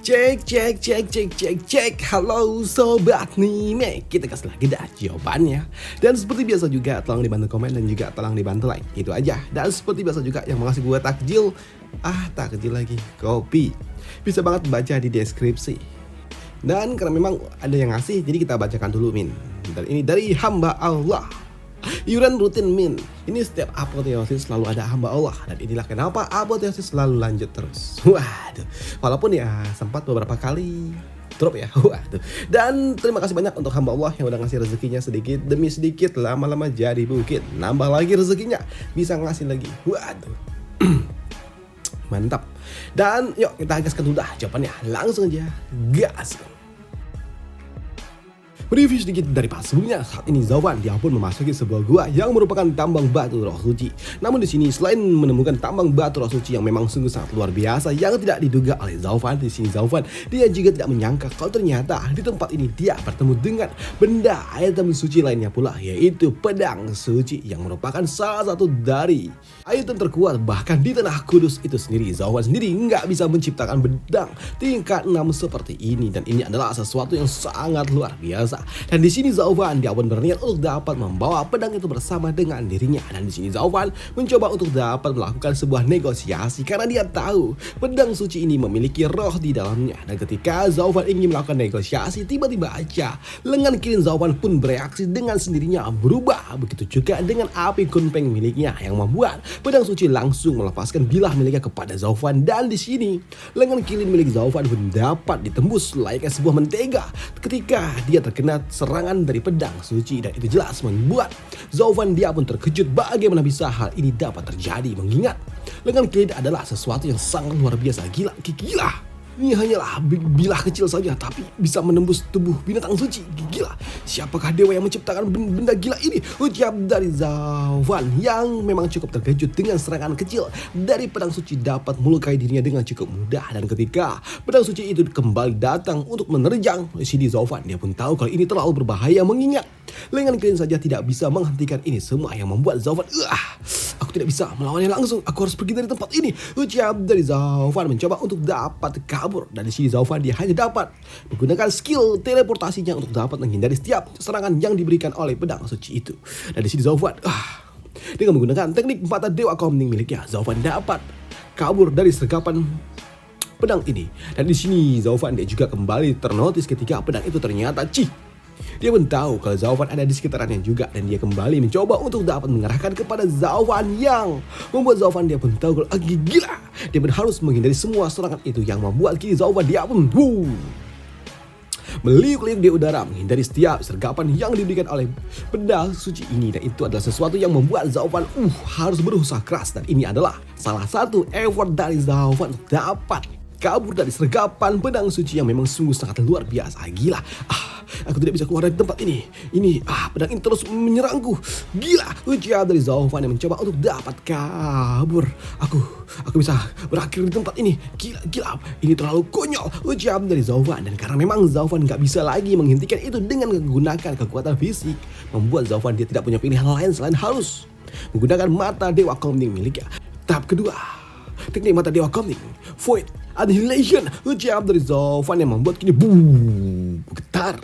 Cek cek cek cek cek cek. Halo sobat Nime, kita kasih lagi dah jawabannya. Dan seperti biasa juga tolong dibantu komen dan juga tolong dibantu like. Itu aja. Dan seperti biasa juga yang mau ngasih gue takjil, takjil lagi, kopi, bisa banget baca di deskripsi. Dan karena memang ada yang ngasih, jadi kita bacakan dulu Min. Dan ini dari hamba Allah. Iuran rutin Min. Ini setiap apoteosis selalu ada hamba Allah. Dan inilah kenapa apoteosis selalu lanjut terus. Waduh. Walaupun ya sempat beberapa kali drop ya. Waduh. Dan terima kasih banyak untuk hamba Allah yang udah ngasih rezekinya sedikit demi sedikit, lama-lama jadi bukit. Nambah lagi rezekinya, bisa ngasih lagi. Waduh. Mantap. Dan yuk kita gaskan dulu dah jawabannya. Langsung aja gas. Review sedikit dari pas sebelumnya. Saat ini Zauvan dia pun memasuki sebuah gua yang merupakan tambang batu roh suci. Namun di sini selain menemukan tambang batu roh suci yang memang sungguh sangat luar biasa yang tidak diduga oleh Zauvan, di sini Zauvan dia juga tidak menyangka kalau ternyata di tempat ini dia bertemu dengan benda item suci lainnya pula, yaitu pedang suci yang merupakan salah satu dari item terkuat bahkan di tanah kudus itu sendiri. Zauvan sendiri nggak bisa menciptakan pedang tingkat 6 seperti ini, dan ini adalah sesuatu yang sangat luar biasa. Dan di sini Zauvan dia pun berniat untuk dapat membawa pedang itu bersama dengan dirinya. Dan di sini Zauvan mencoba untuk dapat melakukan sebuah negosiasi karena dia tahu pedang suci ini memiliki roh di dalamnya. Dan ketika Zauvan ingin melakukan negosiasi, tiba-tiba aja lengan kiri Zauvan pun bereaksi dengan sendirinya berubah. Begitu juga dengan api kunpeng miliknya yang membuat pedang suci langsung melepaskan bilah miliknya kepada Zauvan. Dan di sini lengan kiri milik Zauvan pun dapat ditembus layaknya sebuah mentega ketika dia terkena serangan dari pedang suci, dan itu jelas membuat Zauvan dia pun terkejut bagaimana bisa hal ini dapat terjadi, mengingat lengan kiri adalah sesuatu yang sangat luar biasa. Gila. Ini hanyalah bilah kecil saja tapi bisa menembus tubuh binatang suci. Gila. Siapakah dewa yang menciptakan benda gila ini? Ucap dari Zauvan yang memang cukup terkejut dengan serangan kecil dari pedang suci dapat melukai dirinya dengan cukup mudah. Dan ketika pedang suci itu kembali datang untuk menerjang di sini, Zauvan dia pun tahu kalau ini terlalu berbahaya, mengingat lengan kiri saja tidak bisa menghentikan ini semua, yang membuat Zauvan aku tidak bisa melawannya langsung, aku harus pergi dari tempat ini. Ucap dari Zauvan mencoba untuk dapat kabur, dan di sini Zauvan dia hanya dapat menggunakan skill teleportasinya untuk dapat menghindari setiap serangan yang diberikan oleh pedang suci itu. Dan di sini Zauvan dengan menggunakan teknik mata dewa komning miliknya, Zauvan dapat kabur dari sergapan pedang ini. Dan di sini Zauvan dia juga kembali ternotis ketika pedang itu ternyata dia pun tahu kalau Zauvan ada di sekitarannya juga, dan dia kembali mencoba untuk dapat mengarahkan kepada Zauvan yang membuat Zauvan dia pun tahu kalau gila. Dia pun harus menghindari semua serangan itu yang membuat kini Zauvan dia pun meliuk-liuk di udara menghindari setiap sergapan yang diberikan oleh pedang suci ini. Dan itu adalah sesuatu yang membuat Zauvan harus berusaha keras, dan ini adalah salah satu effort dari Zauvan untuk dapat kabur dari sergapan pedang suci yang memang sungguh sangat luar biasa. Gila. Aku tidak bisa keluar dari tempat ini. Pedang ini terus menyerangku. Gila. Ucap dari Zauvan yang mencoba untuk dapat kabur. Aku bisa berakhir di tempat ini. Gila. Ini terlalu konyol. Ucap dari Zauvan. Dan karena memang Zauvan gak bisa lagi menghentikan itu dengan menggunakan kekuatan fisik, membuat Zauvan dia tidak punya pilihan lain selain harus menggunakan mata dewa komning miliknya. Tahap kedua, teknik mata dewa komning, Void Annihilation. Ucap dari Zauvan yang membuat kini getar.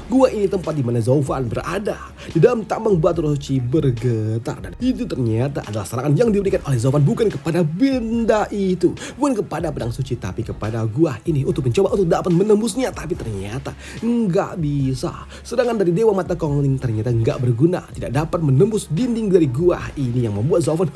Gua ini tempat di mana Zauvan berada di dalam tambang batu roh suci bergetar, dan itu ternyata adalah serangan yang diberikan oleh Zauvan bukan kepada benda itu, bukan kepada pedang suci, tapi kepada gua ini untuk mencoba untuk dapat menembusnya, tapi ternyata nggak bisa. Sedangkan dari dewa mata kongling ternyata nggak berguna, tidak dapat menembus dinding dari gua ini, yang membuat Zauvan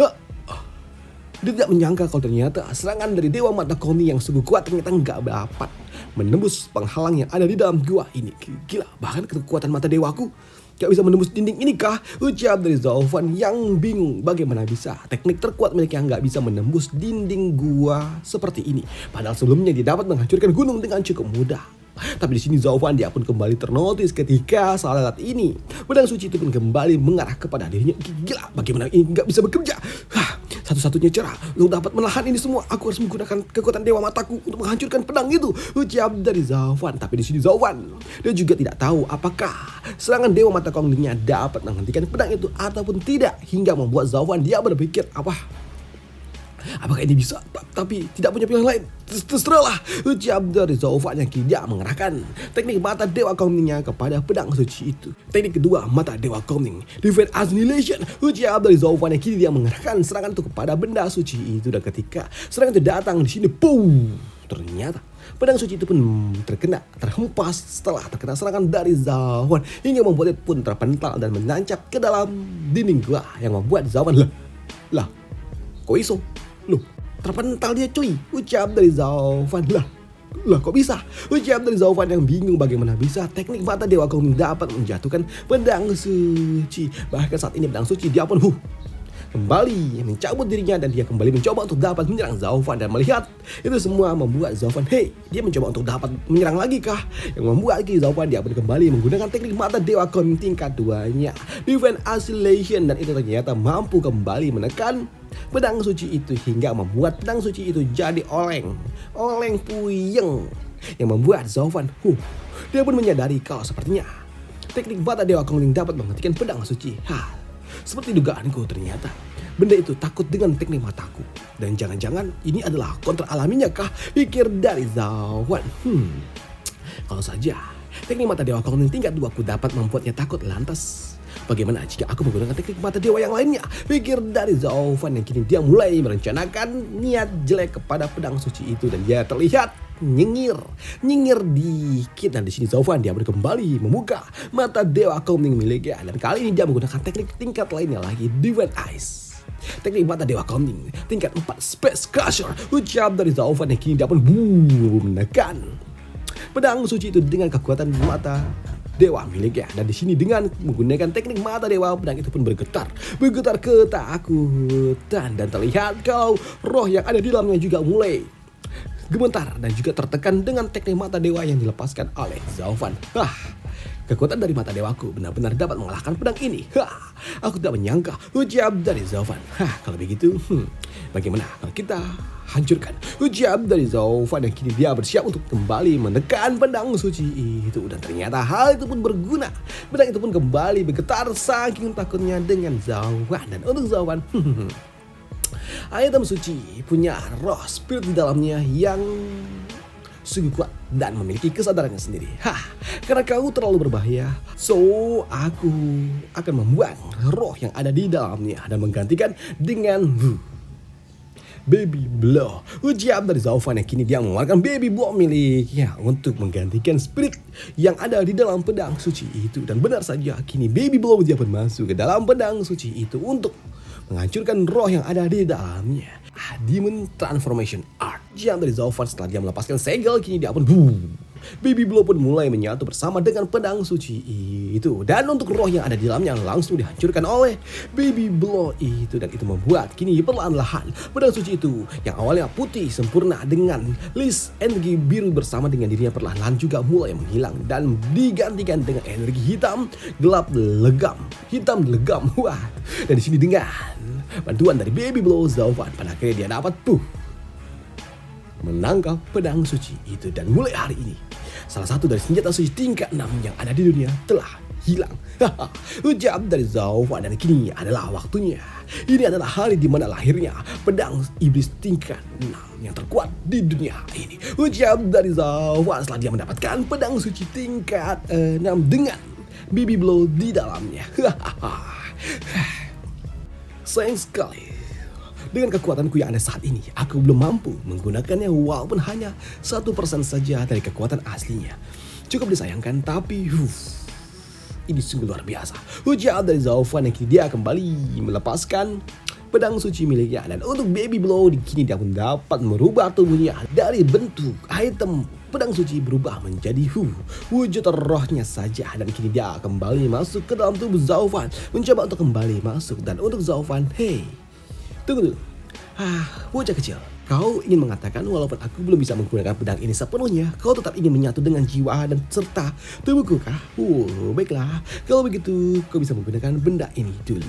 dia tidak menyangka kalau ternyata serangan dari dewa mata kongling yang sungguh kuat ternyata nggak dapat menembus penghalang yang ada di dalam gua ini. Gila, bahkan kekuatan mata dewaku gak bisa menembus dinding ini kah? Ucap dari Zauvan yang bingung bagaimana bisa teknik terkuat miliknya gak bisa menembus dinding gua seperti ini. Padahal sebelumnya dia dapat menghancurkan gunung dengan cukup mudah. Tapi di sini Zauvan dia pun kembali ternotis ketika saat ini pedang suci itu pun kembali mengarah kepada dirinya. Gila, bagaimana ini gak bisa bekerja? Satu-satunya cara untuk dapat menahan ini semua, aku harus menggunakan kekuatan dewa mataku untuk menghancurkan pedang itu. Ucap dari Zauvan. Tapi di sini Zauvan dia juga tidak tahu apakah serangan dewa mata konglingnya dapat menghentikan pedang itu ataupun tidak, hingga membuat Zauvan dia berpikir Apakah ini bisa? Tapi tidak punya pilihan lain. Terserahlah, ucap dari Zauvan yang kini dia mengerahkan teknik mata Dewa Kuningnya kepada pedang suci itu. Teknik kedua, mata Dewa Kuning, Divine Annihilation. Ucap dari Zauvan yang kini dia mengerahkan serangan itu kepada benda suci itu. Dan ketika serangan itu datang di sini, ternyata pedang suci itu pun terhempas setelah terkena serangan dari Zauvan hingga membuatnya pun terpental dan menancap ke dalam dinding gua yang membuat Zauvan lah, kok iso? Loh, terpental dia cuy. Ucap dari Zauvan, lah kok bisa? Ucap dari Zauvan yang bingung bagaimana bisa teknik mata Dewa Kuning dapat menjatuhkan pedang suci. Bahkan saat ini pedang suci dia pun kembali mencabut dirinya dan dia kembali mencoba untuk dapat menyerang Zauvan. Dan melihat itu semua membuat Zauvan, dia mencoba untuk dapat menyerang lagi kah? Yang membuat Zauvan dia pun kembali menggunakan teknik mata Dewa Kuning tingkat 2-nya, Divine Annihilation, dan itu ternyata mampu kembali menekan pedang suci itu hingga membuat pedang suci itu jadi oleng puyeng, yang membuat Zauvan dia pun menyadari kalau sepertinya teknik mata Dewa Kuning dapat menghentikan pedang suci. Seperti dugaanku, ternyata benda itu takut dengan teknik mataku. Dan jangan-jangan ini adalah kontra alaminya kah? Pikir dari Zauvan. Kalau saja teknik mata Dewa Kuning tingkat 2 ku dapat membuatnya takut, lantas bagaimana jika aku menggunakan teknik mata dewa yang lainnya? Pikir dari Zauvan yang kini dia mulai merencanakan niat jelek kepada pedang suci itu. Dan dia terlihat nyengir dikit, dan di sini Zauvan dia kembali membuka mata Dewa Kuning miliknya, dan kali ini dia menggunakan teknik tingkat lainnya lagi, Divine Eyes. Teknik mata Dewa Kuning tingkat 4, Space Crusher. Ucap dari Zauvan yang kini dia pun menekan pedang suci itu dengan kekuatan mata dewa miliknya. Dan di sini dengan menggunakan teknik mata dewa, pedang itu pun bergetar ketakutan, dan terlihat kalau roh yang ada di dalamnya juga mulai gemetar dan juga tertekan dengan teknik mata dewa yang dilepaskan oleh Zauvan. Kekuatan dari mata dewaku benar-benar dapat mengalahkan pedang ini. Aku tidak menyangka, ucap dari Zauvan. Kalau begitu, bagaimana kalau kita hancurkan? Ucap dari Zauvan yang kini dia bersiap untuk kembali menekan pedang suci itu. Dan ternyata hal itu pun berguna. Pedang itu pun kembali bergetar saking takutnya dengan Zauvan. Dan untuk Zauvan, item suci punya roh spirit di dalamnya yang sungguh kuat dan memiliki kesadarannya sendiri. Karena kau terlalu berbahaya, so aku akan membuang roh yang ada di dalamnya dan menggantikan dengan Baby Blow. Ucap dari Zauvan yang kini dia mengeluarkan Baby Blow miliknya untuk menggantikan spirit yang ada di dalam pedang suci itu. Dan benar saja, kini Baby Blow dia pun masuk ke dalam pedang suci itu untuk menghancurkan roh yang ada di dalamnya. Demon Transformation Art. Jam dari Zauvan setelah dia melepaskan segel, kini dia pun Baby Blow pun mulai menyatu bersama dengan pedang suci itu. Dan untuk roh yang ada di dalamnya langsung dihancurkan oleh Baby Blow itu. Dan itu membuat kini perlahan-lahan pedang suci itu yang awalnya putih sempurna dengan list energi biru bersama dengan dirinya perlahan-lahan juga mulai menghilang dan digantikan dengan energi hitam legam. Dan di sini dengan bantuan dari Baby Blow, Zauvan pada akhirnya dia dapat menangkap pedang suci itu. Dan mulai hari ini salah satu dari senjata suci tingkat 6 yang ada di dunia telah hilang. Ucap dari Zauvan, dan kini adalah waktunya. Ini adalah hari di mana lahirnya pedang iblis tingkat 6 yang terkuat di dunia ini. Ucap dari Zauvan setelah dia mendapatkan pedang suci tingkat 6 dengan Baby Blow di dalamnya. Sayang sekali, dengan kekuatanku yang ada saat ini, aku belum mampu menggunakannya walaupun hanya 1% saja dari kekuatan aslinya. Cukup disayangkan, tapi ini sungguh luar biasa. Ucap dari Zauvan yang kini dia kembali melepaskan pedang suci miliknya. Dan untuk Baby Blow, kini dia pun dapat merubah tubuhnya dari bentuk item pedang suci berubah menjadi wujud rohnya saja. Dan kini dia kembali masuk ke dalam tubuh Zauvan, mencoba untuk kembali masuk. Dan untuk Zauvan, tunggu dulu. Bocah kecil, kau ingin mengatakan walaupun aku belum bisa menggunakan pedang ini sepenuhnya, kau tetap ingin menyatu dengan jiwa dan serta tubuhku kah? Baiklah, kalau begitu kau bisa menggunakan benda ini dulu.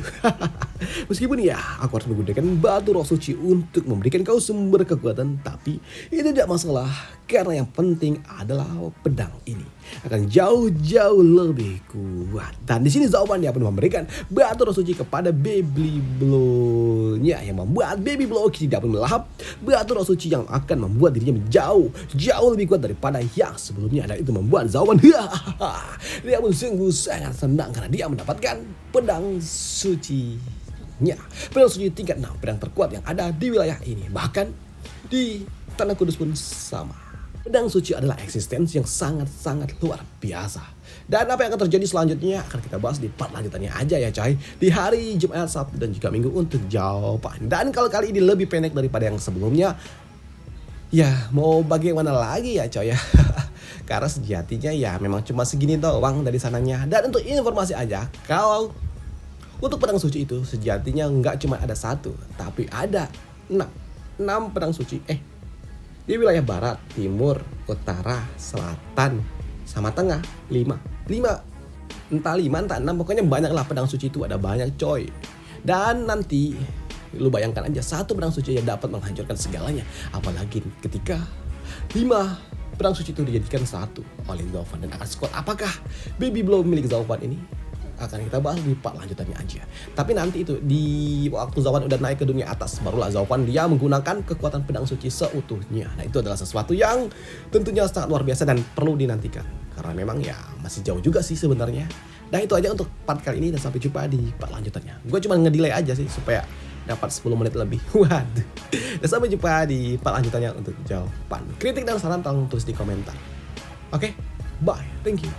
Meskipun ya, aku harus menggunakan batu roh suci untuk memberikan kau sumber kekuatan, tapi itu tidak masalah karena yang penting adalah pedang ini akan jauh-jauh lebih kuat. Dan di sini Zauvan dia pun memberikan batu roh suci kepada Baby Blow-nya yang membuat Baby Blow Loki tidak pun melahap batu roh suci yang akan membuat dirinya jauh lebih kuat daripada yang sebelumnya, dan itu membuat Zauban dia pun sungguh sangat senang karena dia mendapatkan pedang sucinya. Pedang suci tingkat 6, pedang terkuat yang ada di wilayah ini, bahkan di Tanah Kudus pun sama. Pedang suci adalah eksistensi yang sangat luar biasa. Dan apa yang akan terjadi selanjutnya akan kita bahas di part lanjutannya aja ya coy, di hari Jumat, Sabtu, dan juga Minggu untuk jawaban. Dan kalau kali ini lebih pendek daripada yang sebelumnya, ya mau bagaimana lagi ya coy ya. Karena sejatinya ya memang cuma segini doang dari sananya. Dan untuk informasi aja, kalau untuk pedang suci itu sejatinya nggak cuma ada satu, tapi ada 6 pedang suci. Di wilayah barat, timur, utara, selatan, sama tengah 5. Entah 5, entah 6, pokoknya banyak lah pedang suci itu, ada banyak coy. Dan nanti lu bayangkan aja satu pedang suci yang dapat menghancurkan segalanya. Apalagi ketika 5 pedang suci itu dijadikan satu oleh Zauban, dan akan sekuat apakah baby blow milik Zauban ini? Akan kita bahas di part lanjutannya aja. Tapi nanti itu di waktu Zauban udah naik ke dunia atas, barulah Zauban dia menggunakan kekuatan pedang suci seutuhnya. Nah itu adalah sesuatu yang tentunya sangat luar biasa dan perlu dinantikan, karena memang ya masih jauh juga sih sebenarnya. Nah itu aja untuk part kali ini, dan sampai jumpa di part lanjutannya. Gue cuma ngedelay aja sih supaya dapat 10 menit lebih. Waduh. Dan sampai jumpa di part lanjutannya untuk jawaban. Kritik dan saran tolong tulis di komentar. Oke, bye, thank you.